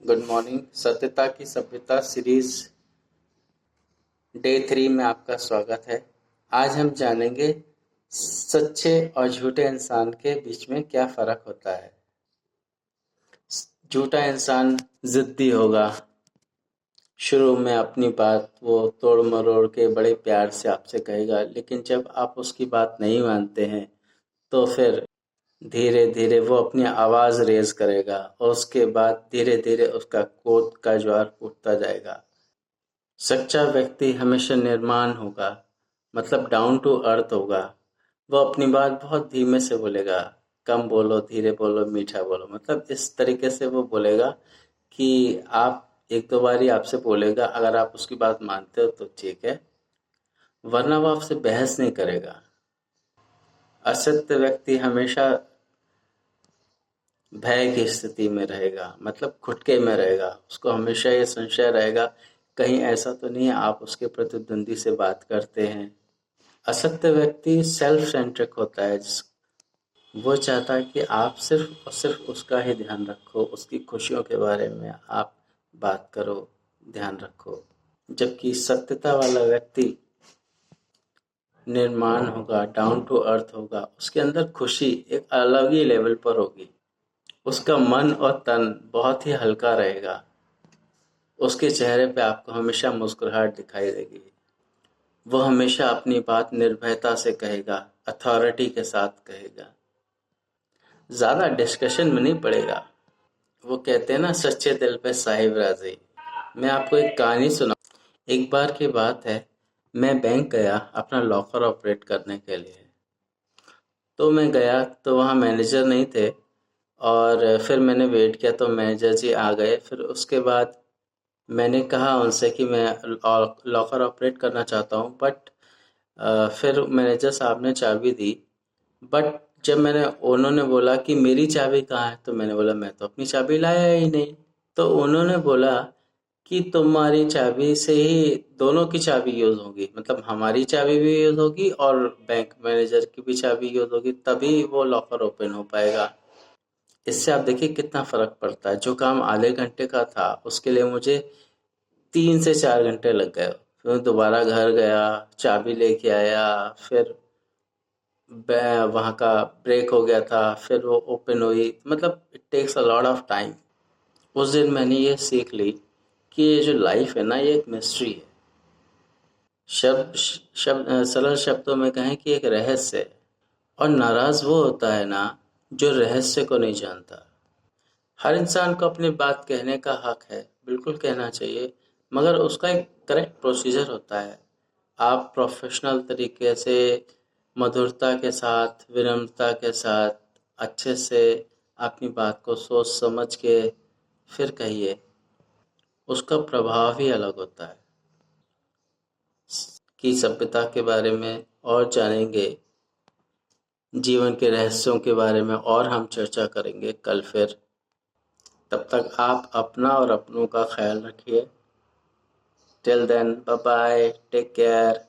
Good morning. सत्यता की सभ्यता सीरीज डे 3 में आपका स्वागत है। आज हम जानेंगे सच्चे और झूठे इंसान के बीच में क्या फर्क होता है। झूठा इंसान जिद्दी होगा। शुरू में अपनी बात वो तोड़ मरोड़ के बड़े प्यार से आपसे कहेगा, लेकिन जब आप उसकी बात नहीं मानते हैं तो फिर धीरे धीरे वो अपनी आवाज़ रेज करेगा और उसके बाद धीरे धीरे उसका क्रोध का ज्वार उठता जाएगा। सच्चा व्यक्ति हमेशा निर्माण होगा, मतलब डाउन टू अर्थ होगा। वो अपनी बात बहुत धीमे से बोलेगा, कम बोलो, धीरे बोलो, मीठा बोलो, मतलब इस तरीके से वो बोलेगा कि आप एक दो बार ही आपसे बोलेगा, अगर आप उसकी बात मानते हो तो ठीक है, वरना वो आपसे बहस नहीं करेगा। असत्य व्यक्ति हमेशा भय की स्थिति में रहेगा, मतलब खुटके में रहेगा। उसको हमेशा ये संशय रहेगा, कहीं ऐसा तो नहीं है आप उसके प्रतिद्वंदी से बात करते हैं। असत्य व्यक्ति सेल्फ सेंट्रिक होता है। वो चाहता है कि आप सिर्फ और सिर्फ उसका ही ध्यान रखो, उसकी खुशियों के बारे में आप बात करो, ध्यान रखो। जबकि सत्यता वाला व्यक्ति निर्माण होगा, डाउन टू अर्थ होगा, उसके अंदर खुशी एक अलग ही लेवल पर होगी। उसका मन और तन बहुत ही हल्का रहेगा। उसके चेहरे पे आपको हमेशा मुस्कुराहट दिखाई देगी। वो हमेशा अपनी बात निर्भयता से कहेगा, अथॉरिटी के साथ कहेगा, ज़्यादा डिस्कशन में नहीं पड़ेगा। वो कहते हैं ना, सच्चे दिल पे साहिब राजी। मैं आपको एक कहानी सुना। एक बार की बात है, मैं बैंक गया अपना लॉकर ऑपरेट करने के लिए। तो मैं गया तो वहाँ मैनेजर नहीं थे और फिर मैंने वेट किया तो मैनेजर जी आ गए। फिर उसके बाद मैंने कहा उनसे कि मैं लॉकर ऑपरेट करना चाहता हूँ, बट फिर मैनेजर साहब ने चाबी दी। बट जब उन्होंने बोला कि मेरी चाबी कहाँ है, तो मैंने बोला मैं तो अपनी चाबी लाया ही नहीं। तो उन्होंने बोला कि तुम्हारी चाबी से ही दोनों की चाबी यूज़ होगी, मतलब हमारी चाबी भी यूज़ होगी और बैंक मैनेजर की भी चाबी यूज़ होगी, तभी वो लॉकर ओपन हो पाएगा। इससे आप देखिए कितना फ़र्क पड़ता है। जो काम आधे घंटे का था उसके लिए मुझे 3 से 4 घंटे लग गए। फिर दोबारा घर गया, चाबी लेके आया, फिर वहाँ का ब्रेक हो गया था, फिर वो ओपन हुई, मतलब it takes a lot of time. उस दिन मैंने ये सीख ली कि ये जो लाइफ है ना, ये एक मिस्ट्री है। सरल शब्दों में कहें कि एक रहस्य है। और नाराज वो होता है ना जो रहस्य को नहीं जानता। हर इंसान को अपनी बात कहने का हक है, बिल्कुल कहना चाहिए, मगर उसका एक करेक्ट प्रोसीजर होता है। आप प्रोफेशनल तरीके से, मधुरता के साथ, विनम्रता के साथ, अच्छे से अपनी बात को सोच समझ के फिर कहिए। उसका प्रभाव ही अलग होता है। की सभ्यता के बारे में और जानेंगे, जीवन के रहस्यों के बारे में और हम चर्चा करेंगे कल फिर। तब तक आप अपना और अपनों का ख्याल रखिए। Till then, bye bye, take care.